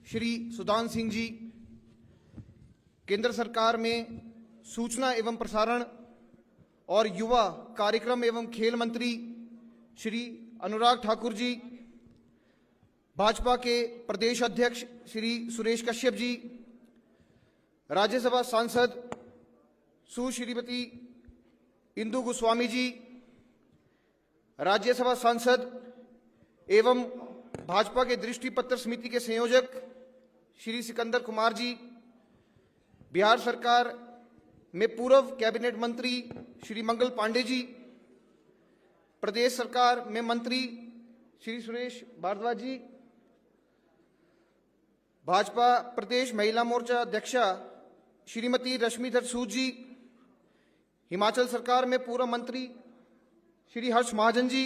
Shri Sudan Singh ji, केंद्र सरकार में सूचना एवं प्रसारण और युवा कार्यक्रम एवं खेल मंत्री श्री अनुराग ठाकुर जी, भाजपा के प्रदेश अध्यक्ष श्री सुरेश कश्यप जी, राज्यसभा सांसद सुश्रीमती इंदु गोस्वामी जी, राज्यसभा सांसद एवं भाजपा के दृष्टिपत्र समिति के संयोजक श्री सिकंदर कुमार जी, बिहार सरकार में पूर्व कैबिनेट मंत्री श्री मंगल पांडे जी, प्रदेश सरकार में मंत्री श्री सुरेश भारद्वाज जी, भाजपा प्रदेश महिला मोर्चा अध्यक्षा श्रीमती रश्मिधर सूद जी, हिमाचल सरकार में पूर्व मंत्री श्री हर्ष महाजन जी,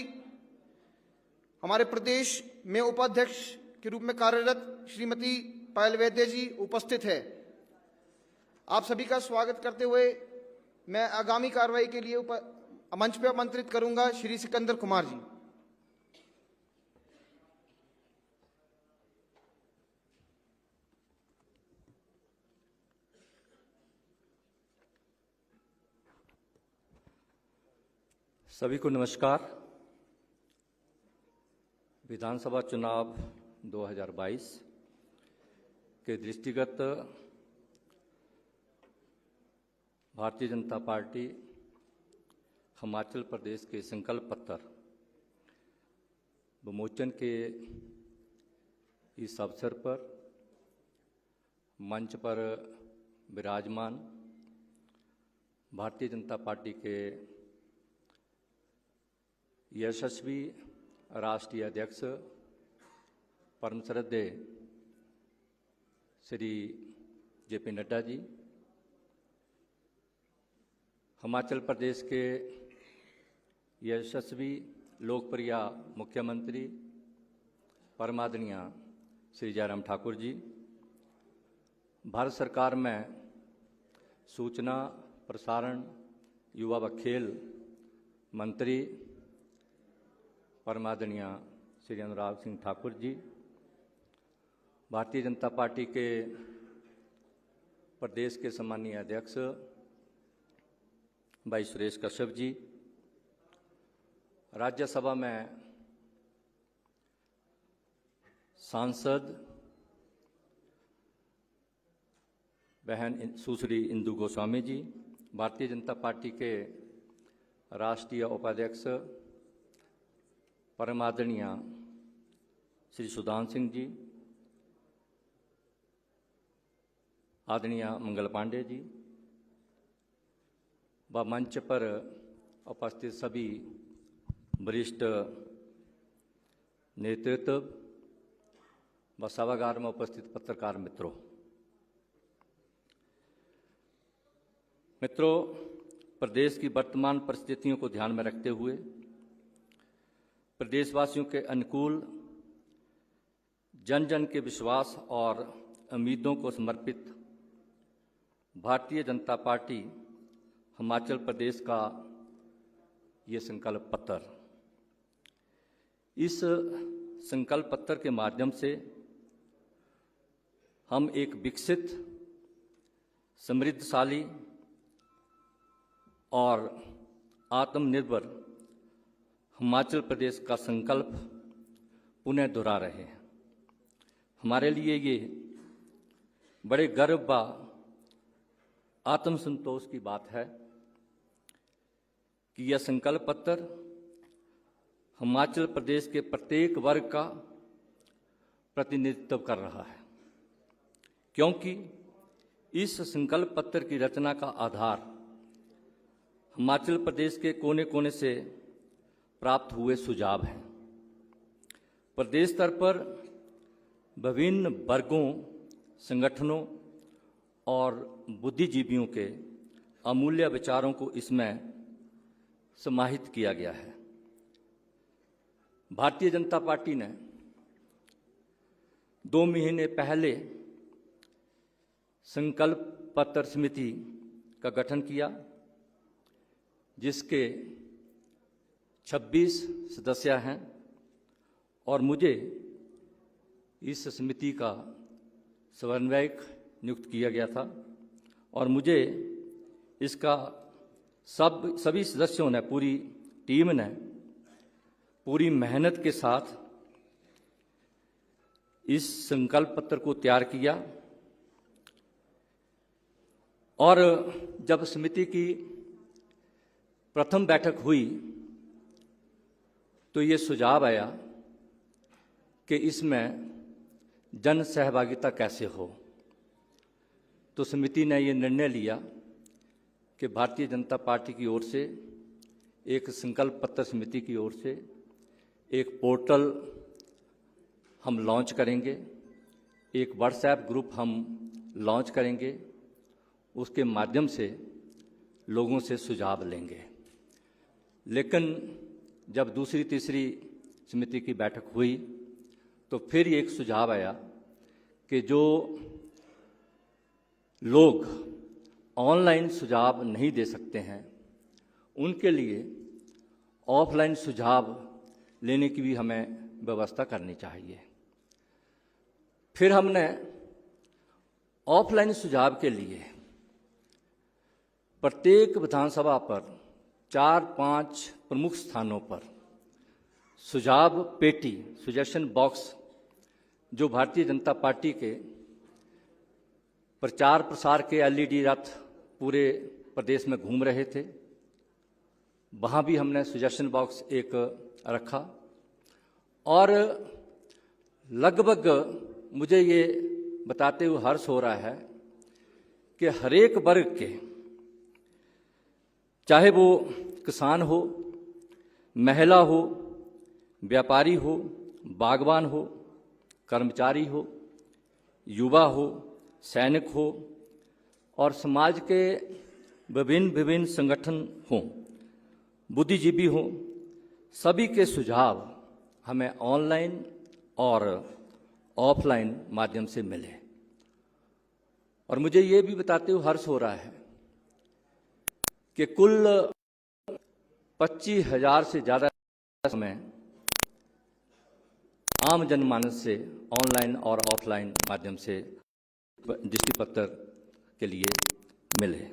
हमारे प्रदेश में उपाध्यक्ष के रूप में कार्यरत श्रीमती पायल वैद्य जी उपस्थित है। आप सभी का स्वागत करते हुए मैं आगामी कार्रवाई के लिए मंच पर आमंत्रित करूंगा श्री सिकंदर कुमार जी। सभी को नमस्कार। विधानसभा चुनाव 2022 के दृष्टिगत भारतीय जनता पार्टी हिमाचल प्रदेश के संकल्प पत्र विमोचन के इस अवसर पर मंच पर विराजमान भारतीय जनता पार्टी के यशस्वी राष्ट्रीय अध्यक्ष परम श्रद्धेय श्री जेपी नड्डा जी, हिमाचल प्रदेश के यशस्वी लोकप्रिय मुख्यमंत्री परमादरणीय श्री जयराम ठाकुर जी, भारत सरकार में सूचना प्रसारण युवा व खेल मंत्री परमादरणीय श्री अनुराग सिंह ठाकुर जी, भारतीय जनता पार्टी के प्रदेश के सम्मानीय अध्यक्ष भाई सुरेश कश्यप जी, राज्यसभा में सांसद बहन सुश्री इंदु गोस्वामी जी, भारतीय जनता पार्टी के राष्ट्रीय उपाध्यक्ष परमादरणीय श्री सुदान सिंह जी, आदरणीय मंगल पांडे जी व मंच पर उपस्थित सभी वरिष्ठ नेतृत्व व सभागार में उपस्थित पत्रकार मित्रों, प्रदेश की वर्तमान परिस्थितियों को ध्यान में रखते हुए प्रदेशवासियों के अनुकूल जन जन के विश्वास और उम्मीदों को समर्पित भारतीय जनता पार्टी हिमाचल प्रदेश का ये संकल्प पत्र, इस संकल्प पत्र के माध्यम से हम एक विकसित, समृद्धशाली और आत्मनिर्भर हिमाचल प्रदेश का संकल्प पुनः दोहरा रहे हैं। हमारे लिए ये बड़े गर्व व आत्मसंतोष की बात है कि यह संकल्प पत्र हिमाचल प्रदेश के प्रत्येक वर्ग का प्रतिनिधित्व कर रहा है, क्योंकि इस संकल्प पत्र की रचना का आधार हिमाचल प्रदेश के कोने कोने से प्राप्त हुए सुझाव हैं। प्रदेश स्तर पर विभिन्न वर्गों, संगठनों और बुद्धिजीवियों के अमूल्य विचारों को इसमें समाहित किया गया है। भारतीय जनता पार्टी ने 2 महीने पहले संकल्प पत्र समिति का गठन किया, जिसके 26 सदस्य हैं और मुझे इस समिति का समन्वयक नियुक्त किया गया था और मुझे इसका सभी सदस्यों ने, पूरी टीम ने पूरी मेहनत के साथ इस संकल्प पत्र को तैयार किया। और जब समिति की प्रथम बैठक हुई तो ये सुझाव आया कि इसमें जन सहभागिता कैसे हो। तो समिति ने ये निर्णय लिया कि भारतीय जनता पार्टी की ओर से, एक संकल्प पत्र समिति की ओर से एक पोर्टल हम लॉन्च करेंगे, एक व्हाट्सएप ग्रुप हम लॉन्च करेंगे, उसके माध्यम से लोगों से सुझाव लेंगे। लेकिन जब दूसरी तीसरी समिति की बैठक हुई तो फिर एक सुझाव आया कि जो लोग ऑनलाइन सुझाव नहीं दे सकते हैं उनके लिए ऑफलाइन सुझाव लेने की भी हमें व्यवस्था करनी चाहिए। फिर हमने ऑफलाइन सुझाव के लिए प्रत्येक विधानसभा पर 4-5 प्रमुख स्थानों पर सुझाव पेटी, सजेशन बॉक्स, जो भारतीय जनता पार्टी के प्रचार प्रसार के एलईडी रथ पूरे प्रदेश में घूम रहे थे, वहाँ भी हमने सजेशन बॉक्स एक रखा। और लगभग मुझे ये बताते हुए हर्ष हो रहा है कि हर एक वर्ग के, चाहे वो किसान हो, महिला हो, व्यापारी हो, बागवान हो, कर्मचारी हो, युवा हो, सैनिक हो और समाज के विभिन्न विभिन्न संगठन हों, बुद्धिजीवी हों, सभी के सुझाव हमें ऑनलाइन और ऑफलाइन माध्यम से मिले। और मुझे ये भी बताते हुए हर्ष हो रहा है कि कुल 25,000 से ज़्यादा में आम जनमानस से ऑनलाइन और ऑफलाइन माध्यम से दृष्टि पत्र के लिए मिले।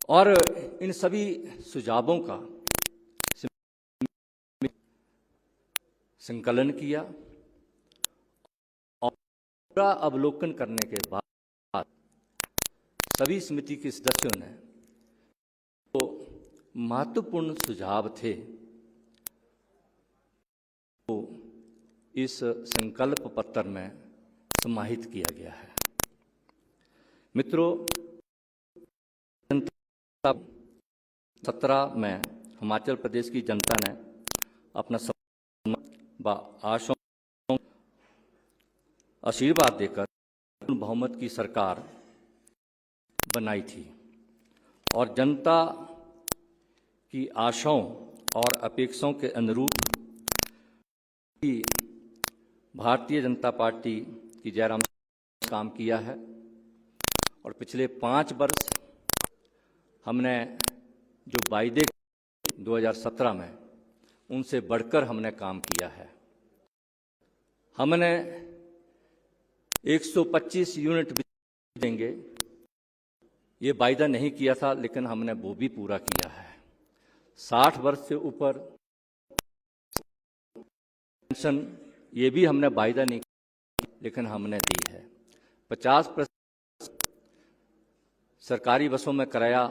और इन सभी सुझावों का संकलन किया और पूरा अवलोकन करने के बाद सभी समिति के सदस्यों ने तो महत्वपूर्ण सुझाव थे तो इस संकल्प पत्र में समाहित किया गया है। मित्रों, 17 में हिमाचल प्रदेश की जनता ने अपना आशीर्वाद देकर बहुमत की सरकार बनाई थी और जनता की आशाओं और अपेक्षाओं के अनुरूप भारतीय जनता पार्टी की जयराम काम किया है। और पिछले 5 वर्ष हमने जो वायदे 2017 में, उनसे बढ़कर हमने काम किया है। हमने 125 यूनिट बिजली देंगे, ये वायदा नहीं किया था, लेकिन हमने वो भी पूरा किया है। 60 वर्ष से ऊपर पेंशन, ये भी हमने वायदा नहीं किया, लेकिन हमने दी है। 50% सरकारी बसों में किराया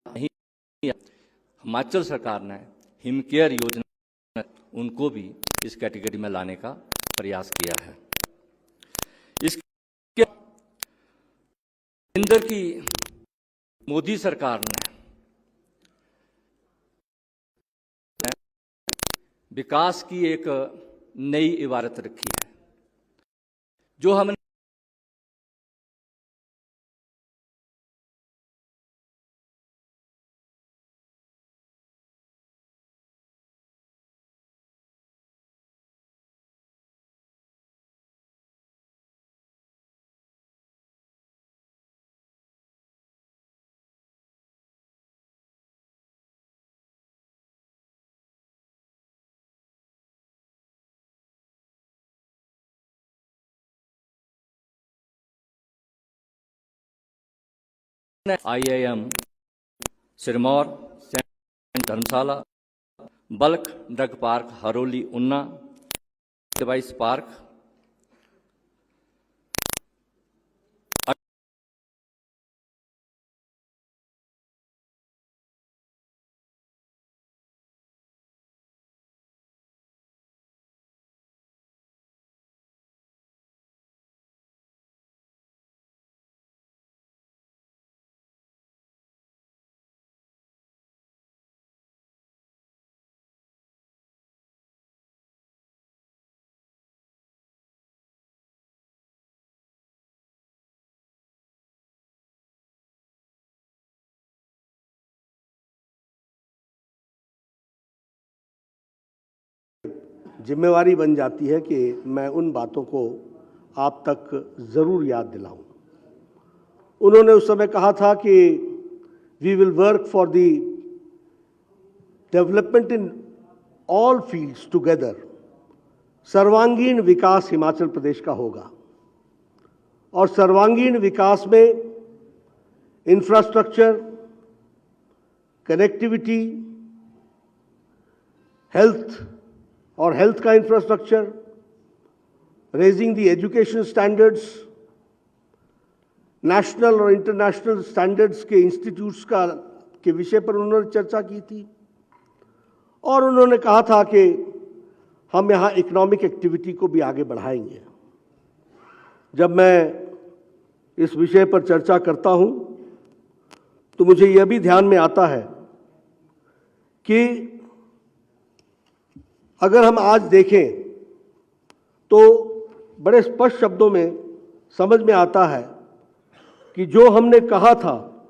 नहीं, हिमाचल सरकार ने हिमकेयर योजना, उनको भी इस कैटेगरी में लाने का प्रयास किया है। इसके केंद्र की मोदी सरकार ने विकास की एक नई इबारत रखी है, जो हमने IIM, सिरमौर, सेंट धर्मशाला, बल्क ड्रग पार्क हरोली उन्ना, डिवाइस पार्क, जिम्मेवारी बन जाती है कि मैं उन बातों को आप तक ज़रूर याद दिलाऊं। उन्होंने उस समय कहा था कि we will work for the development in all fields together. सर्वांगीण विकास हिमाचल प्रदेश का होगा और सर्वांगीण विकास में इंफ्रास्ट्रक्चर, कनेक्टिविटी, हेल्थ और हेल्थ का infrastructure, raising the education standards, national और इंटरनेशनल स्टैंडर्ड्स के इंस्टीट्यूट्स के विषय पर उन्होंने चर्चा की थी। और उन्होंने कहा था कि हम यहाँ इकोनॉमिक एक्टिविटी को भी आगे बढ़ाएंगे। जब मैं इस विषय पर चर्चा करता हूँ तो मुझे यह भी ध्यान में आता है कि अगर हम आज देखें तो बड़े स्पष्ट शब्दों में समझ में आता है कि जो हमने कहा था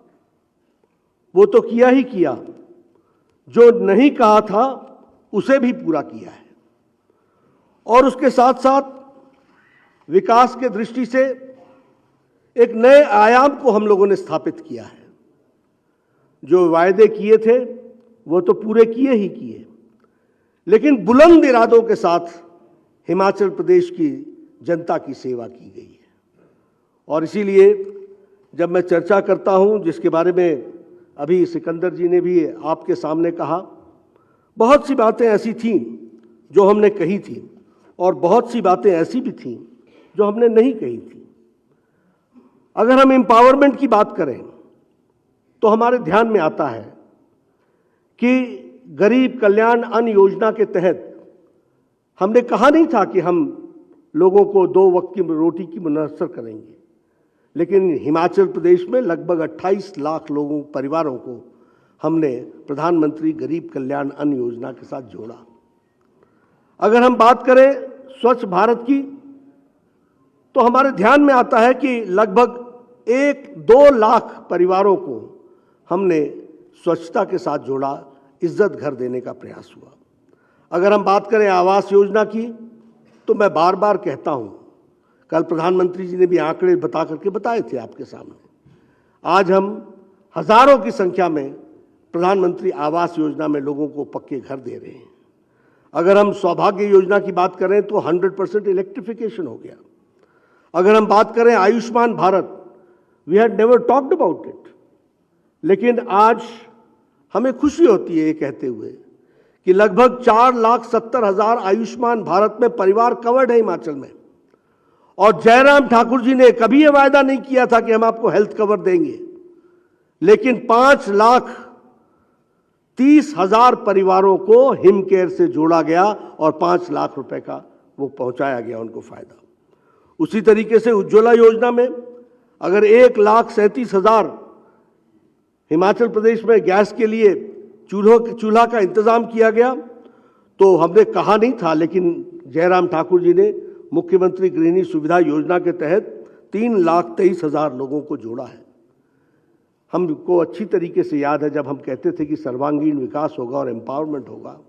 वो तो किया ही किया, जो नहीं कहा था उसे भी पूरा किया है। और उसके साथ साथ विकास के दृष्टि से एक नए आयाम को हम लोगों ने स्थापित किया है। जो वायदे किए थे वो तो पूरे किए ही किए, लेकिन बुलंद इरादों के साथ हिमाचल प्रदेश की जनता की सेवा की गई है। और इसीलिए जब मैं चर्चा करता हूं, जिसके बारे में अभी सिकंदर जी ने भी आपके सामने कहा, बहुत सी बातें ऐसी थीं जो हमने कही थी और बहुत सी बातें ऐसी भी थीं जो हमने नहीं कही थी। अगर हम एम्पावरमेंट की बात करें तो हमारे ध्यान में आता है कि गरीब कल्याण अन्न योजना के तहत हमने कहा नहीं था कि हम लोगों को 2 वक्त की रोटी की मुयस्सर करेंगे, लेकिन हिमाचल प्रदेश में लगभग 28 लाख लोगों, परिवारों को हमने प्रधानमंत्री गरीब कल्याण अन्न योजना के साथ जोड़ा। अगर हम बात करें स्वच्छ भारत की तो हमारे ध्यान में आता है कि लगभग 1-2 लाख परिवारों को हमने स्वच्छता के साथ जोड़ा, इज्जत घर देने का प्रयास हुआ। अगर हम बात करें आवास योजना की तो मैं बार बार कहता हूं, कल प्रधानमंत्री जी ने भी आंकड़े बता करके बताए थे आपके सामने। आज हम हजारों की संख्या में प्रधानमंत्री आवास योजना में लोगों को पक्के घर दे रहे हैं। अगर हम सौभाग्य योजना की बात करें तो 100% इलेक्ट्रिफिकेशन हो गया। अगर हम बात करें Ayushman Bharat, we had never talked about it, लेकिन आज हमें खुशी होती है ये कहते हुए कि लगभग 4,70,000 आयुष्मान भारत में परिवार कवर्ड है हिमाचल में। और जयराम ठाकुर जी ने कभी यह वायदा नहीं किया था कि हम आपको हेल्थ कवर देंगे, लेकिन 5,30,000 परिवारों को हिम केयर से जोड़ा गया और 5 लाख रुपए का वो पहुंचाया गया उनको फायदा। उसी तरीके से उज्ज्वला योजना में अगर 1,37,000 हिमाचल प्रदेश में गैस के लिए चूल्हा का इंतजाम किया गया, तो हमने कहा नहीं था, लेकिन जयराम ठाकुर जी ने मुख्यमंत्री गृहिणी सुविधा योजना के तहत 3,23,000 लोगों को जोड़ा है। हमको अच्छी तरीके से याद है जब हम कहते थे कि सर्वांगीण विकास होगा और एम्पावरमेंट होगा,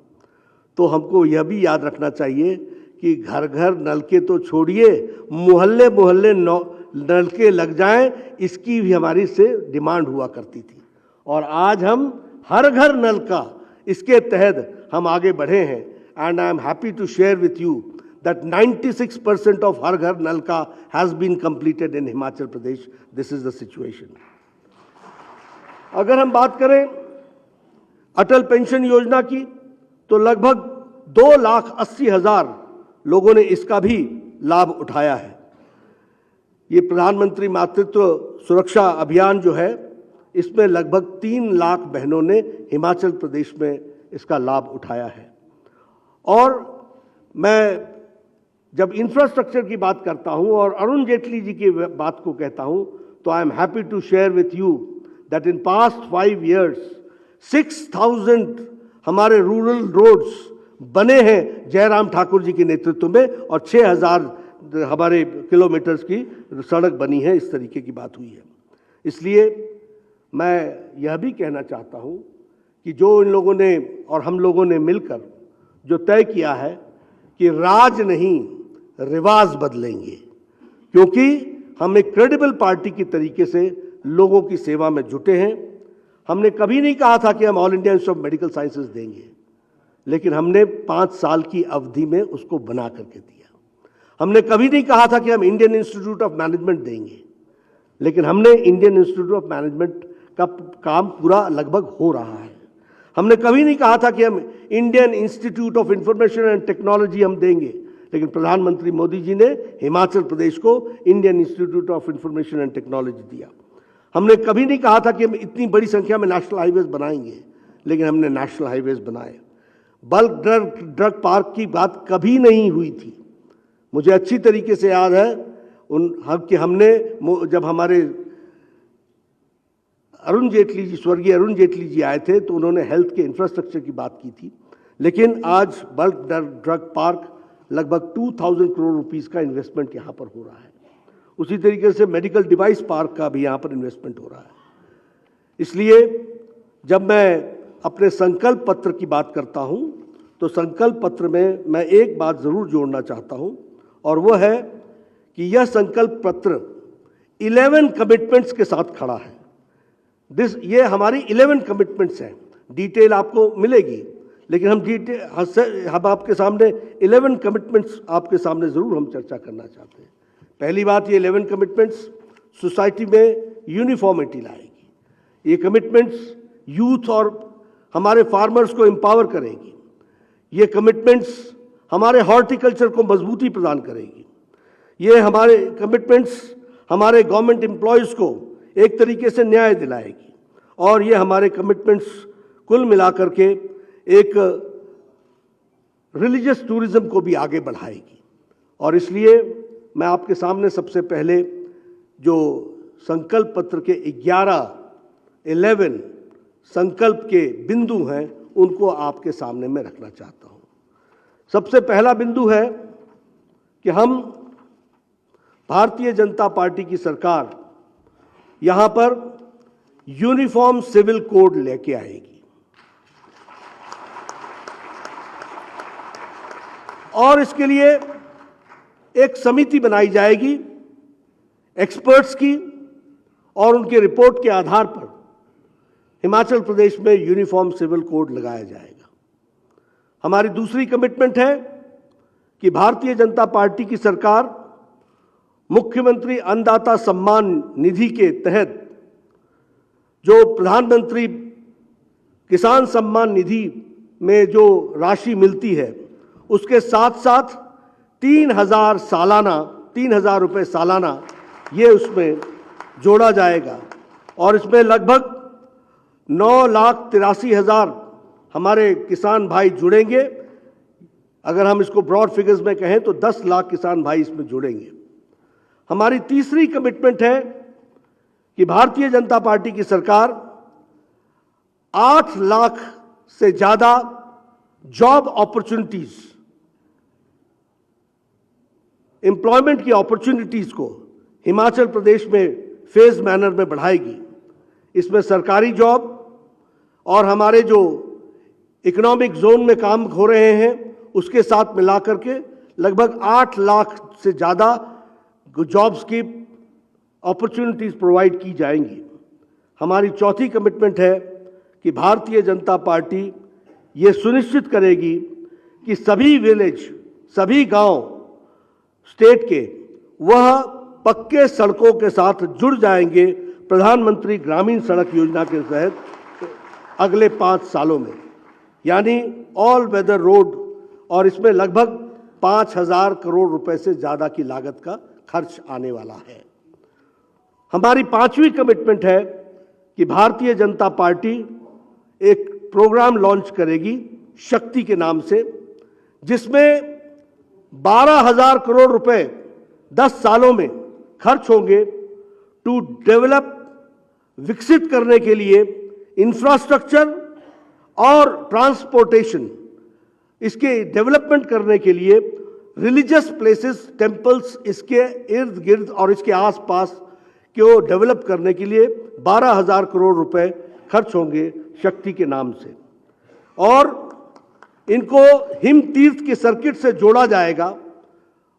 तो हमको यह भी याद रखना चाहिए कि घर घर नलके तो छोड़िए, मोहल्ले मोहल्ले नलके लग जाएं, इसकी भी हमारी से डिमांड हुआ करती थी। और आज हम हर घर नल का, इसके तहत हम आगे बढ़े हैं। And I am happy to share with you that 96% of Har Ghar Nalka has been completed in Himachal Pradesh. This is the situation. अगर हम बात करें अटल पेंशन योजना की, तो लगभग 2,80,000 लोगों ने इसका भी लाभ उठाया है। ये प्रधानमंत्री मातृत्व सुरक्षा अभियान जो है, इसमें लगभग 3 लाख बहनों ने हिमाचल प्रदेश में इसका लाभ उठाया है। और मैं जब इंफ्रास्ट्रक्चर की बात करता हूं और अरुण जेटली जी की बात को कहता हूं, तो I am happy to share with you that in past 5 years 6,000 हमारे रूरल रोड्स बने हैं जयराम ठाकुर जी के नेतृत्व में, और 6,000 हमारे किलोमीटर्स की सड़क बनी है। इस तरीके की बात हुई है। इसलिए मैं यह भी कहना चाहता हूं कि जो इन लोगों ने और हम लोगों ने मिलकर जो तय किया है कि राज नहीं रिवाज बदलेंगे, क्योंकि हम एक क्रेडिबल पार्टी की तरीके से लोगों की सेवा में जुटे हैं। हमने कभी नहीं कहा था कि हम all India institute of medical sciences देंगे, लेकिन हमने 5 साल की अवधि में उसको बना करके दिया। हमने कभी नहीं कहा था कि हम इंडियन इंस्टीट्यूट ऑफ मैनेजमेंट देंगे, लेकिन हमने इंडियन इंस्टीट्यूट ऑफ मैनेजमेंट का काम पूरा लगभग हो रहा है। हमने कभी नहीं कहा था कि हम Indian institute of information and technology हम देंगे, लेकिन प्रधानमंत्री मोदी जी ने हिमाचल प्रदेश को Indian institute of information and technology दिया। हमने कभी नहीं कहा था कि हम इतनी बड़ी संख्या में नेशनल हाईवेज बनाएंगे, लेकिन हमने नेशनल हाईवेज बनाए। बल्क ड्रग पार्क की बात कभी नहीं हुई थी। मुझे अच्छी तरीके से याद है कि हमने जब हमारे स्वर्गीय अरुण जेटली जी आए थे, तो उन्होंने हेल्थ के इंफ्रास्ट्रक्चर की बात की थी। लेकिन आज बल्क ड्रग पार्क लगभग 2,000 करोड़ रुपीस का इन्वेस्टमेंट यहाँ पर हो रहा है। उसी तरीके से मेडिकल डिवाइस पार्क का भी यहाँ पर इन्वेस्टमेंट हो रहा है। इसलिए जब मैं अपने संकल्प पत्र की बात करता हूँ, तो संकल्प पत्र में मैं एक बात जरूर जोड़ना चाहता हूँ, और वो है कि यह संकल्प पत्र 11 कमिटमेंट्स के साथ खड़ा है। ये हमारी 11 कमिटमेंट्स हैं। डिटेल आपको मिलेगी, लेकिन हम आपके सामने 11 कमिटमेंट्स आपके सामने जरूर हम चर्चा करना चाहते हैं। पहली बात, ये 11 कमिटमेंट्स सोसाइटी में यूनिफॉर्मिटी लाएगी। ये कमिटमेंट्स यूथ और हमारे फार्मर्स को एम्पावर करेगी। ये कमिटमेंट्स हमारे हॉर्टिकल्चर को मजबूती प्रदान करेगी। ये हमारे कमिटमेंट्स हमारे गवर्नमेंट एम्प्लॉयज़ को एक तरीके से न्याय दिलाएगी, और ये हमारे कमिटमेंट्स कुल मिलाकर के एक रिलीजियस टूरिज्म को भी आगे बढ़ाएगी। और इसलिए मैं आपके सामने सबसे पहले जो संकल्प पत्र के 11 संकल्प के बिंदु हैं, उनको आपके सामने मैं रखना चाहता हूं। सबसे पहला बिंदु है कि हम भारतीय जनता पार्टी की सरकार यहां पर यूनिफॉर्म सिविल कोड लेके आएगी, और इसके लिए एक समिति बनाई जाएगी एक्सपर्ट्स की, और उनके रिपोर्ट के आधार पर हिमाचल प्रदेश में यूनिफॉर्म सिविल कोड लगाया जाएगा। हमारी दूसरी कमिटमेंट है कि भारतीय जनता पार्टी की सरकार मुख्यमंत्री अन्नदाता सम्मान निधि के तहत जो प्रधानमंत्री किसान सम्मान निधि में जो राशि मिलती है, उसके साथ साथ 3,000 रुपये सालाना ये उसमें जोड़ा जाएगा, और इसमें लगभग 9,83,000 हमारे किसान भाई जुड़ेंगे। अगर हम इसको ब्रॉड फिगर्स में कहें तो 10 लाख किसान भाई इसमें जुड़ेंगे। हमारी तीसरी कमिटमेंट है कि भारतीय जनता पार्टी की सरकार 8 लाख से ज्यादा जॉब अपॉर्चुनिटीज, एम्प्लॉयमेंट की अपॉर्चुनिटीज को हिमाचल प्रदेश में फेज मैनर में बढ़ाएगी। इसमें सरकारी जॉब और हमारे जो इकोनॉमिक जोन में काम हो रहे हैं उसके साथ मिलाकर के लगभग 8 लाख से ज़्यादा जॉब्स की अपॉर्चुनिटीज प्रोवाइड की जाएंगी। हमारी चौथी कमिटमेंट है कि भारतीय जनता पार्टी ये सुनिश्चित करेगी कि सभी विलेज, सभी गांव स्टेट के वह पक्के सड़कों के साथ जुड़ जाएंगे प्रधानमंत्री ग्रामीण सड़क योजना के तहत अगले 5 सालों में, यानी ऑल वेदर रोड, और इसमें लगभग 5,000 करोड़ रुपए से ज़्यादा की लागत का खर्च आने वाला है। हमारी 5वीं कमिटमेंट है कि भारतीय जनता पार्टी एक प्रोग्राम लॉन्च करेगी शक्ति के नाम से, जिसमें 12,000 करोड़ रुपए 10 सालों में खर्च होंगे टू डेवलप, विकसित करने के लिए इंफ्रास्ट्रक्चर और ट्रांसपोर्टेशन, इसके डेवलपमेंट करने के लिए रिलीजियस प्लेसेस, टेम्पल्स, इसके इर्द गिर्द और इसके आसपास को डेवलप करने के लिए 12,000 करोड़ रुपए खर्च होंगे शक्ति के नाम से, और इनको हिम तीर्थ के सर्किट से जोड़ा जाएगा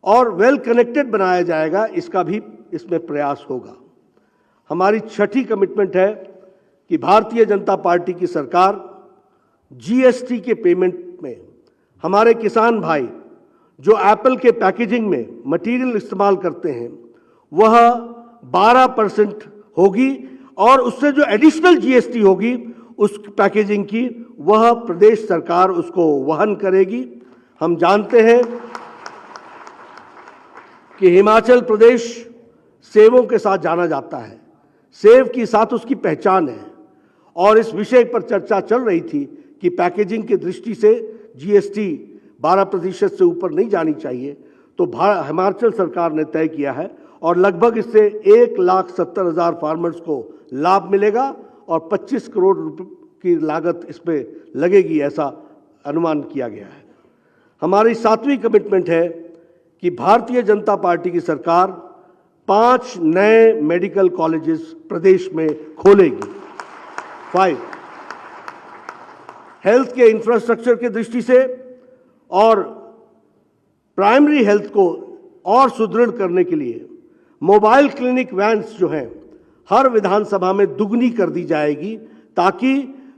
और वेल कनेक्टेड बनाया जाएगा, इसका भी इसमें प्रयास होगा। हमारी 6ठी कमिटमेंट है कि भारतीय जनता पार्टी की सरकार जीएसटी के पेमेंट में हमारे किसान भाई जो एप्पल के पैकेजिंग में मटेरियल इस्तेमाल करते हैं वह 12% होगी, और उससे जो एडिशनल जीएसटी होगी उस पैकेजिंग की, वह प्रदेश सरकार उसको वहन करेगी। हम जानते हैं कि हिमाचल प्रदेश सेवों के साथ जाना जाता है, सेव के साथ उसकी पहचान है, और इस विषय पर चर्चा चल रही थी कि पैकेजिंग की दृष्टि से जीएसटी 12% से ऊपर नहीं जानी चाहिए। तो हिमाचल सरकार ने तय किया है, और लगभग इससे 1,70,000 फार्मर्स को लाभ मिलेगा और 25 करोड़ रुपए की लागत इस पे लगेगी, ऐसा अनुमान किया गया है। हमारी 7वीं कमिटमेंट है कि भारतीय जनता पार्टी की सरकार 5 नए मेडिकल कॉलेजेस प्रदेश में खोलेगी। 5 हेल्थ के इंफ्रास्ट्रक्चर की दृष्टि से और प्राइमरी हेल्थ को और सुदृढ़ करने के लिए मोबाइल क्लिनिक वैन्स जो हैं हर विधानसभा में दुगनी कर दी जाएगी, ताकि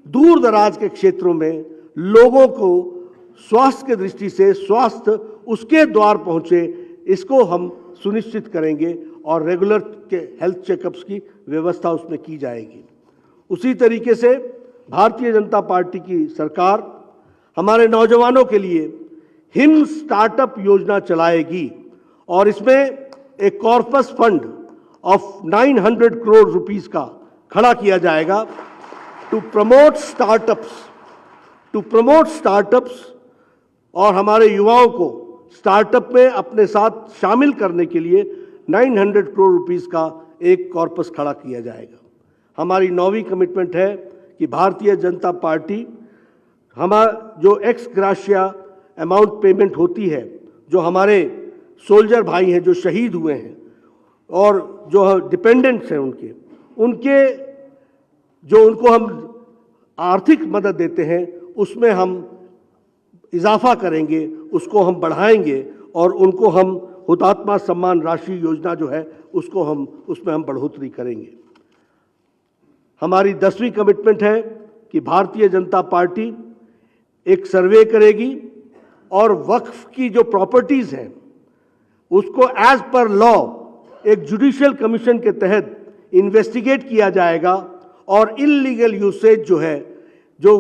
दूर दराज के क्षेत्रों में लोगों को स्वास्थ्य की दृष्टि से स्वास्थ्य उसके द्वार पहुंचे, इसको हम सुनिश्चित करेंगे, और रेगुलर के हेल्थ चेकअप्स की व्यवस्था उसमें की जाएगी। उसी तरीके से भारतीय जनता पार्टी की सरकार हमारे नौजवानों के लिए हिम स्टार्टअप योजना चलाएगी, और इसमें एक corpus fund of 900 crore rupees का खड़ा किया जाएगा टू प्रमोट स्टार्टअप्स, और हमारे युवाओं को स्टार्टअप में अपने साथ शामिल करने के लिए 900 करोड़ रुपीस का एक कॉर्पस खड़ा किया जाएगा। हमारी 9वीं कमिटमेंट है कि भारतीय जनता पार्टी जो एक्स ग्राशिया अमाउंट पेमेंट होती है, जो हमारे सोल्जर भाई हैं जो शहीद हुए हैं और जो डिपेंडेंट्स हैं उनके जो उनको हम आर्थिक मदद देते हैं, उसमें हम इजाफा करेंगे, उसको हम बढ़ाएंगे, और उनको हम हुतात्मा सम्मान राशि योजना जो है उसमें हम बढ़ोतरी करेंगे। हमारी 10वीं कमिटमेंट है कि भारतीय जनता पार्टी एक सर्वे करेगी और वक्फ की जो प्रॉपर्टीज हैं उसको एज पर लॉ एक जुडिशियल कमीशन के तहत इन्वेस्टिगेट किया जाएगा, और इल्लीगल यूसेज जो है, जो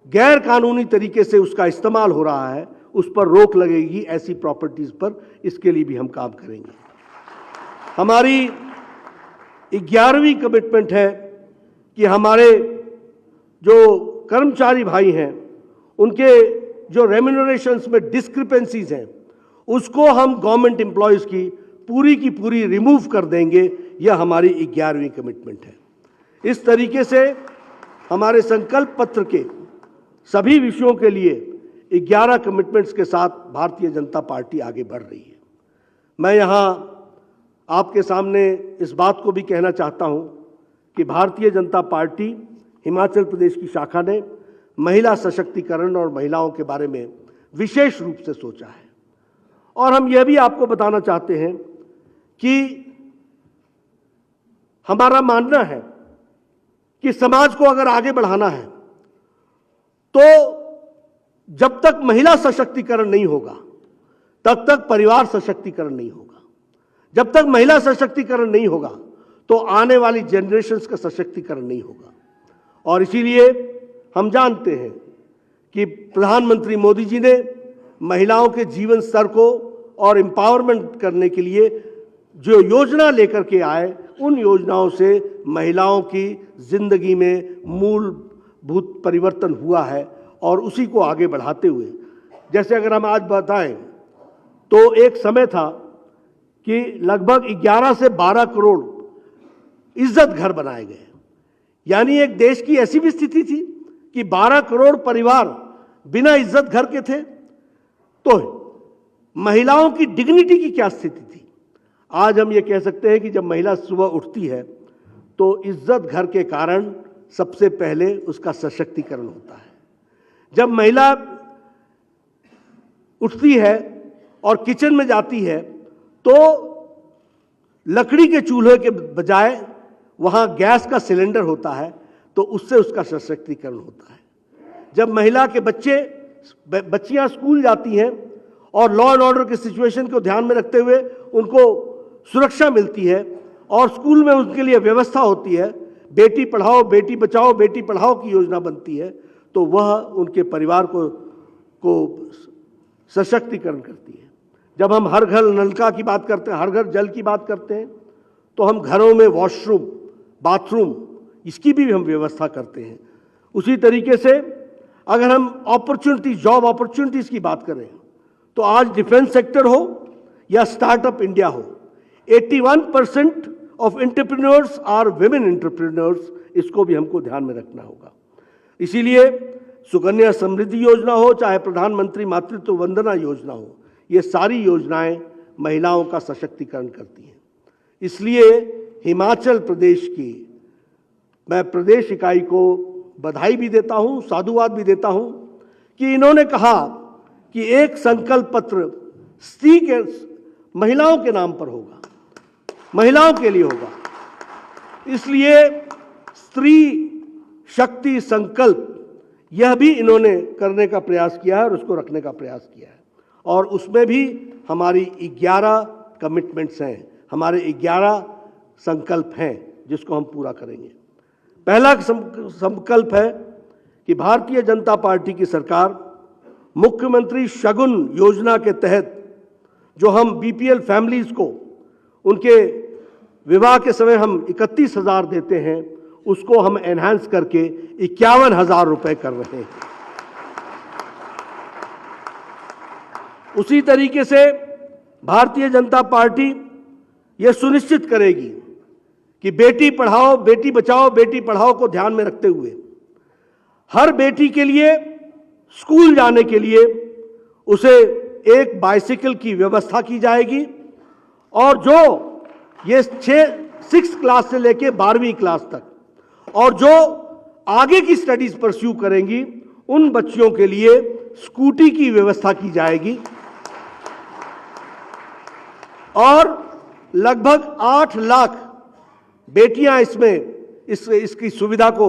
गैर कानूनी तरीके से उसका इस्तेमाल हो रहा है, उस पर रोक लगेगी ऐसी प्रॉपर्टीज पर। इसके लिए भी हम काम करेंगे। हमारी 11वीं कमिटमेंट है कि हमारे जो कर्मचारी भाई हैं उनके जो रेम्यूनरेशंस में डिस्क्रिपेंसीज हैं उसको हम गवर्नमेंट एम्प्लॉयज़ की पूरी रिमूव कर देंगे। यह हमारी 11वीं कमिटमेंट है। इस तरीके से हमारे संकल्प पत्र के सभी विषयों के लिए 11 कमिटमेंट्स के साथ भारतीय जनता पार्टी आगे बढ़ रही है। मैं यहाँ आपके सामने इस बात को भी कहना चाहता हूँ कि भारतीय जनता पार्टी हिमाचल प्रदेश की शाखा ने महिला सशक्तिकरण और महिलाओं के बारे में विशेष रूप से सोचा है, और हम यह भी आपको बताना चाहते हैं कि हमारा मानना है कि समाज को अगर आगे बढ़ाना है तो जब तक महिला सशक्तिकरण नहीं होगा तब तक परिवार सशक्तिकरण नहीं होगा। जब तक महिला सशक्तिकरण नहीं होगा तो आने वाली जनरेशन्स का सशक्तिकरण नहीं होगा। और इसीलिए हम जानते हैं कि प्रधानमंत्री मोदी जी ने महिलाओं के जीवन स्तर को और एम्पावरमेंट करने के लिए जो योजना लेकर के आए, उन योजनाओं से महिलाओं की जिंदगी में मूलभूत परिवर्तन हुआ है। और उसी को आगे बढ़ाते हुए, जैसे अगर हम आज बताएं तो एक समय था कि लगभग 11 से 12 करोड़ इज्जत घर बनाए गए। यानी एक देश की ऐसी भी स्थिति थी कि 12 करोड़ परिवार बिना इज्जत घर के थे। तो महिलाओं की डिग्निटी की क्या स्थिति थी? आज हम ये कह सकते हैं कि जब महिला सुबह उठती है तो इज्जत घर के कारण सबसे पहले उसका सशक्तिकरण होता है। जब महिला उठती है और किचन में जाती है तो लकड़ी के चूल्हे के बजाय वहां गैस का सिलेंडर होता है, तो उससे उसका सशक्तिकरण होता है। जब महिला के बच्चियां स्कूल जाती हैं और लॉ एंड ऑर्डर की सिचुएशन को ध्यान में रखते हुए उनको सुरक्षा मिलती है और स्कूल में उनके लिए व्यवस्था होती है, बेटी पढ़ाओ बेटी बचाओ बेटी पढ़ाओ की योजना बनती है, तो वह उनके परिवार को सशक्तिकरण करती है। जब हम हर घर नलका की बात करते हैं, हर घर जल की बात करते हैं, तो हम घरों में वॉशरूम, बाथरूम, इसकी भी हम व्यवस्था करते हैं। उसी तरीके से अगर हम अपॉर्चुनिटी, जॉब अपॉर्चुनिटीज की बात करें तो आज डिफेंस सेक्टर हो या स्टार्टअप इंडिया हो, 81% of entrepreneurs are women entrepreneurs. इसको भी हमको ध्यान में रखना होगा। इसीलिए सुकन्या समृद्धि योजना हो, चाहे प्रधानमंत्री मातृत्व वंदना योजना हो, ये सारी योजनाएं महिलाओं का सशक्तिकरण करती हैं। इसलिए हिमाचल प्रदेश की मैं प्रदेश इकाई को बधाई भी देता हूं, साधुवाद भी देता हूं कि इन्होंने कहा कि एक संकल्प पत्र स्त्री के, महिलाओं के नाम पर होगा, महिलाओं के लिए होगा। इसलिए स्त्री शक्ति संकल्प यह भी इन्होंने करने का प्रयास किया है और उसको रखने का प्रयास किया है। और उसमें भी हमारी 11 कमिटमेंट्स हैं, हमारे 11 संकल्प हैं जिसको हम पूरा करेंगे। पहला संकल्प है कि भारतीय जनता पार्टी की सरकार मुख्यमंत्री शगुन योजना के तहत जो हम बीपीएल फैमिलीज को उनके विवाह के समय हम 31,000 देते हैं, उसको हम एनहांस करके 51,000 रुपए कर रहे हैं। उसी तरीके से भारतीय जनता पार्टी यह सुनिश्चित करेगी कि बेटी पढ़ाओ बेटी बचाओ बेटी पढ़ाओ को ध्यान में रखते हुए हर बेटी के लिए स्कूल जाने के लिए उसे एक बाइसिकल की व्यवस्था की जाएगी। और जो ये 6 क्लास से लेके 12वीं क्लास तक और जो आगे की स्टडीज परस्यू करेंगी, उन बच्चियों के लिए स्कूटी की व्यवस्था की जाएगी। और लगभग 8 लाख बेटियां इसकी सुविधा को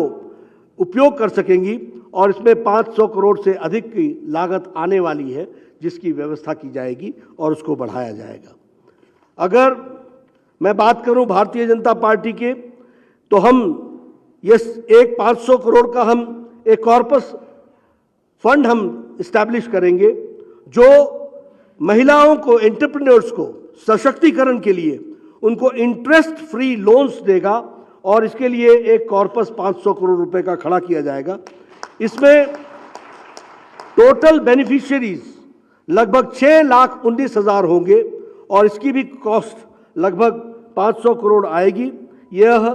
उपयोग कर सकेंगी और इसमें 500 करोड़ से अधिक की लागत आने वाली है, जिसकी व्यवस्था की जाएगी और उसको बढ़ाया जाएगा। अगर मैं बात करूं भारतीय जनता पार्टी के, तो हम ये एक 500 करोड़ का हम एक कॉर्पस फंड हम इस्टेब्लिश करेंगे जो महिलाओं को, एंटरप्रेन्योर्स को सशक्तिकरण के लिए उनको इंटरेस्ट फ्री लोन्स देगा और इसके लिए एक कॉर्पस 500 करोड़ रुपए का खड़ा किया जाएगा। इसमें टोटल बेनिफिशियरीज लगभग 6,19,000 होंगे और इसकी भी कॉस्ट लगभग 500 करोड़ आएगी। यह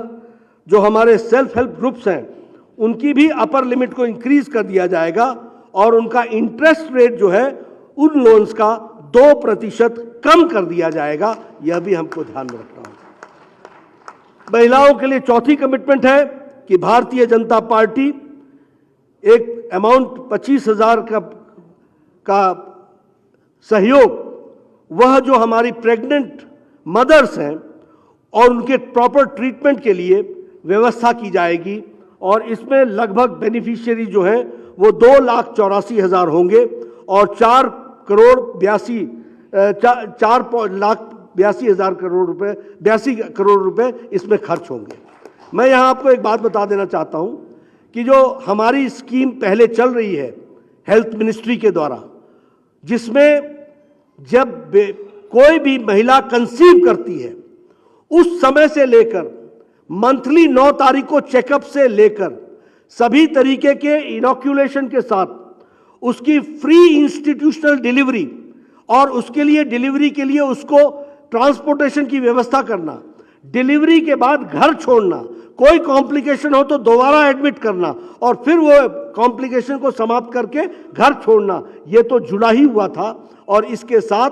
जो हमारे सेल्फ हेल्प ग्रुप्स हैं उनकी भी अपर लिमिट को इंक्रीज कर दिया जाएगा और उनका इंटरेस्ट रेट जो है उन लोन्स का 2% कम कर दिया जाएगा। यह भी हमको ध्यान में रखना होगा। महिलाओं के लिए चौथी कमिटमेंट है कि भारतीय जनता पार्टी एक अमाउंट 25,000 का सहयोग, वह जो हमारी प्रेग्नेंट मदर्स हैं और उनके प्रॉपर ट्रीटमेंट के लिए व्यवस्था की जाएगी। और इसमें लगभग बेनिफिशियरी जो हैं वो 2,84,000 होंगे और 4 लाख 82,000 करोड़ रुपए 82 करोड़ रुपए इसमें खर्च होंगे। मैं यहाँ आपको एक बात बता देना चाहता हूँ कि जो हमारी स्कीम पहले चल रही है हेल्थ मिनिस्ट्री के द्वारा, जिसमें जब कोई भी महिला कंसीव करती है उस समय से लेकर मंथली 9 तारीख को चेकअप से लेकर सभी तरीके के इनॉक्यूलेशन के साथ उसकी फ्री इंस्टीट्यूशनल डिलीवरी और उसके लिए डिलीवरी के लिए उसको ट्रांसपोर्टेशन की व्यवस्था करना, डिलीवरी के बाद घर छोड़ना, कोई कॉम्प्लिकेशन हो तो दोबारा एडमिट करना और फिर वो कॉम्प्लिकेशन को समाप्त करके घर छोड़ना, ये तो जुड़ा ही हुआ था। और इसके साथ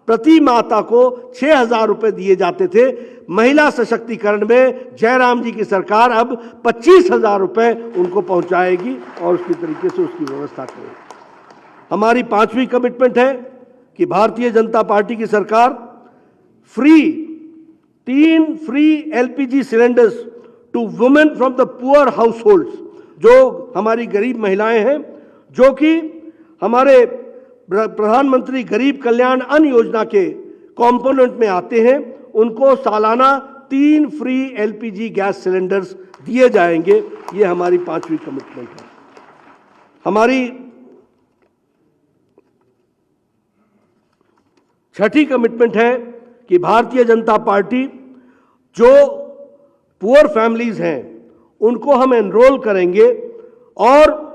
प्रति माता को 6,000 रुपए दिए जाते थे। महिला सशक्तिकरण में जयराम जी की सरकार अब 25,000 रुपए उनको पहुंचाएगी और उसकी तरीके से उसकी व्यवस्था करेगी। हमारी 5वीं कमिटमेंट है कि भारतीय जनता पार्टी की सरकार 3 free LPG cylinders to women from the poor household, जो हमारी गरीब महिलाएं हैं, जो कि हमारे प्रधानमंत्री गरीब कल्याण अन्न योजना के कंपोनेंट में आते हैं, उनको सालाना 3 फ्री एलपीजी गैस सिलेंडर्स दिए जाएंगे। ये हमारी 5वीं कमिटमेंट है। हमारी 6ठी कमिटमेंट है कि भारतीय जनता पार्टी जो पुअर फैमिलीज हैं उनको हम एनरोल करेंगे और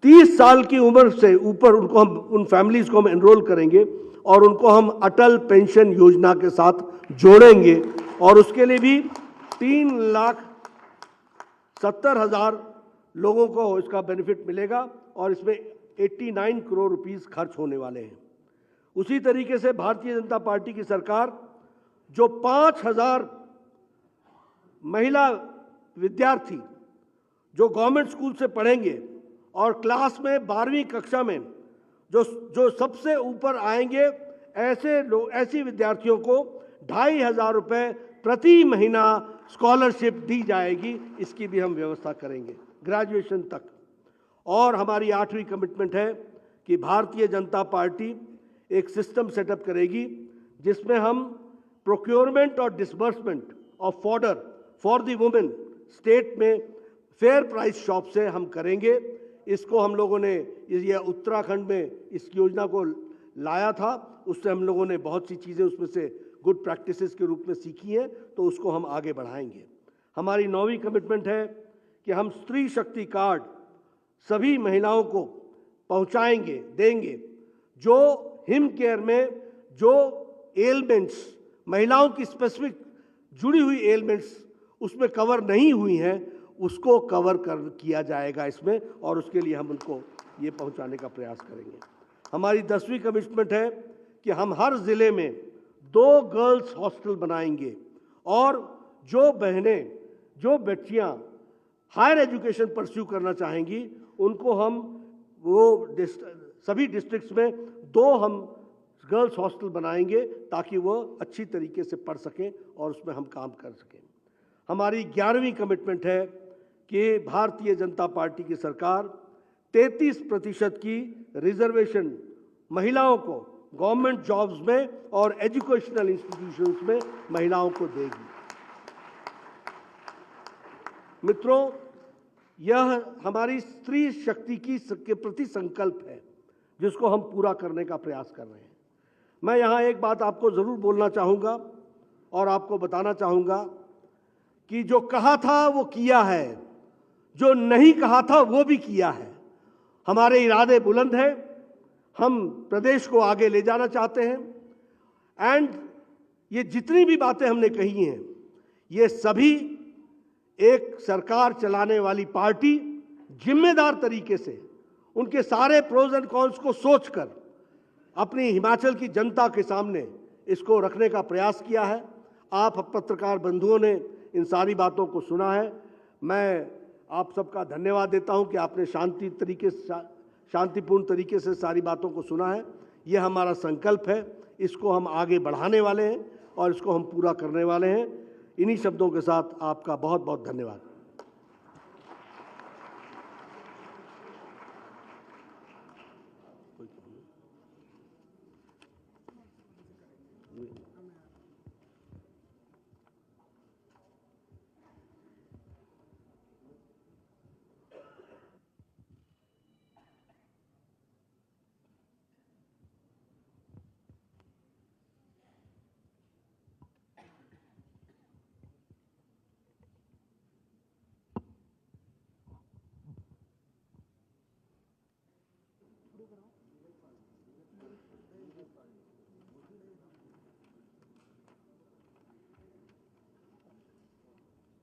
30 साल की उम्र से ऊपर उनको हम उन फैमिलीज को हम एनरोल करेंगे और उनको हम अटल पेंशन योजना के साथ जोड़ेंगे और उसके लिए भी 3,70,000 लोगों को इसका बेनिफिट मिलेगा और इसमें 89 करोड़ रुपीस खर्च होने वाले हैं। उसी तरीके से भारतीय जनता पार्टी की सरकार जो 5,000 महिला विद्यार्थी जो गवर्नमेंट स्कूल से पढ़ेंगे और क्लास में 12वीं कक्षा में जो सबसे ऊपर आएंगे, ऐसी विद्यार्थियों को 2,500 रुपए प्रति महीना स्कॉलरशिप दी जाएगी। इसकी भी हम व्यवस्था करेंगे ग्रेजुएशन तक। और हमारी 8वीं कमिटमेंट है कि भारतीय जनता पार्टी एक सिस्टम सेटअप करेगी जिसमें हम प्रोक्योरमेंट और disbursement of fodder for the women state में फेयर प्राइस शॉप से हम करेंगे। इसको हम लोगों ने ये उत्तराखंड में इस योजना को लाया था, उससे हम लोगों ने बहुत सी चीज़ें उसमें से गुड प्रैक्टिसेस के रूप में सीखी हैं, तो उसको हम आगे बढ़ाएंगे। हमारी 9वीं कमिटमेंट है कि हम स्त्री शक्ति कार्ड सभी महिलाओं को पहुंचाएंगे, देंगे। जो हिम केयर में जो एलमेंट्स महिलाओं की स्पेसिफिक जुड़ी हुई एलमेंट्स उसमें कवर नहीं हुई हैं, उसको कवर किया जाएगा इसमें और उसके लिए हम उनको ये पहुंचाने का प्रयास करेंगे। हमारी 10वीं कमिटमेंट है कि हम हर ज़िले में 2 गर्ल्स हॉस्टल बनाएंगे और जो बहनें जो बच्चियां हायर एजुकेशन परस्यू करना चाहेंगी उनको हम सभी डिस्ट्रिक्ट्स में 2 हम गर्ल्स हॉस्टल बनाएंगे ताकि वो अच्छी तरीके से पढ़ सकें और उसमें हम काम कर सकें। हमारी 11वीं कमिटमेंट है कि भारतीय जनता पार्टी की सरकार 33% की रिजर्वेशन महिलाओं को गवर्नमेंट जॉब्स में और एजुकेशनल इंस्टीट्यूशंस में महिलाओं को देगी। मित्रों, यह हमारी स्त्री शक्ति के प्रति संकल्प है जिसको हम पूरा करने का प्रयास कर रहे हैं। मैं यहाँ एक बात आपको ज़रूर बोलना चाहूँगा और आपको बताना चाहूँगा कि जो कहा था वो किया है, जो नहीं कहा था वो भी किया है। हमारे इरादे बुलंद हैं, हम प्रदेश को आगे ले जाना चाहते हैं एंड ये जितनी भी बातें हमने कही हैं ये सभी एक सरकार चलाने वाली पार्टी जिम्मेदार तरीके से उनके सारे प्रोज एंड कॉन्स को सोचकर अपनी हिमाचल की जनता के सामने इसको रखने का प्रयास किया है। आप पत्रकार बंधुओं ने इन सारी बातों को सुना है। मैं आप सबका धन्यवाद देता हूं कि आपने शांतिपूर्ण तरीके से सारी बातों को सुना है। ये हमारा संकल्प है, इसको हम आगे बढ़ाने वाले हैं और इसको हम पूरा करने वाले हैं। इन्हीं शब्दों के साथ आपका बहुत बहुत धन्यवाद।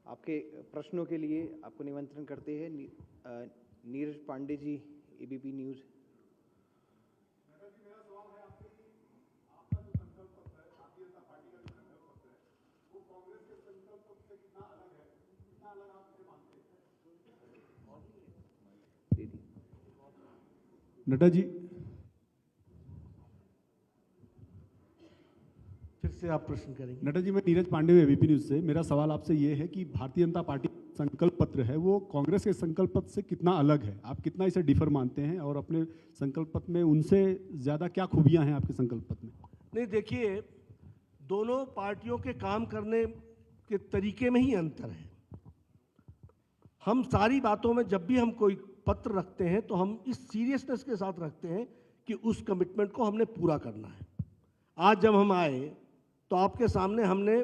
आपके प्रश्नों के लिए आपको निमंत्रण करते हैं नीरज पांडे जी, एबीपी न्यूज़। नड्डा जी, फिर से आप प्रश्न करेंगे। नड्डा जी, मैं नीरज पांडे हूँ एबीपी न्यूज से। मेरा सवाल आपसे ये है कि भारतीय जनता पार्टी संकल्प पत्र है वो कांग्रेस के संकल्प पत्र से कितना अलग है? आप कितना इसे डिफर मानते हैं और अपने संकल्प पत्र में उनसे ज्यादा क्या खूबियां हैं आपके संकल्प पत्र में? नहीं, देखिए, दोनों पार्टियों के काम करने के तरीके में ही अंतर है। हम सारी बातों में जब भी हम कोई पत्र रखते हैं तो हम इस सीरियसनेस के साथ रखते हैं कि उस कमिटमेंट को हमने पूरा करना है। आज जब हम आए तो आपके सामने हमने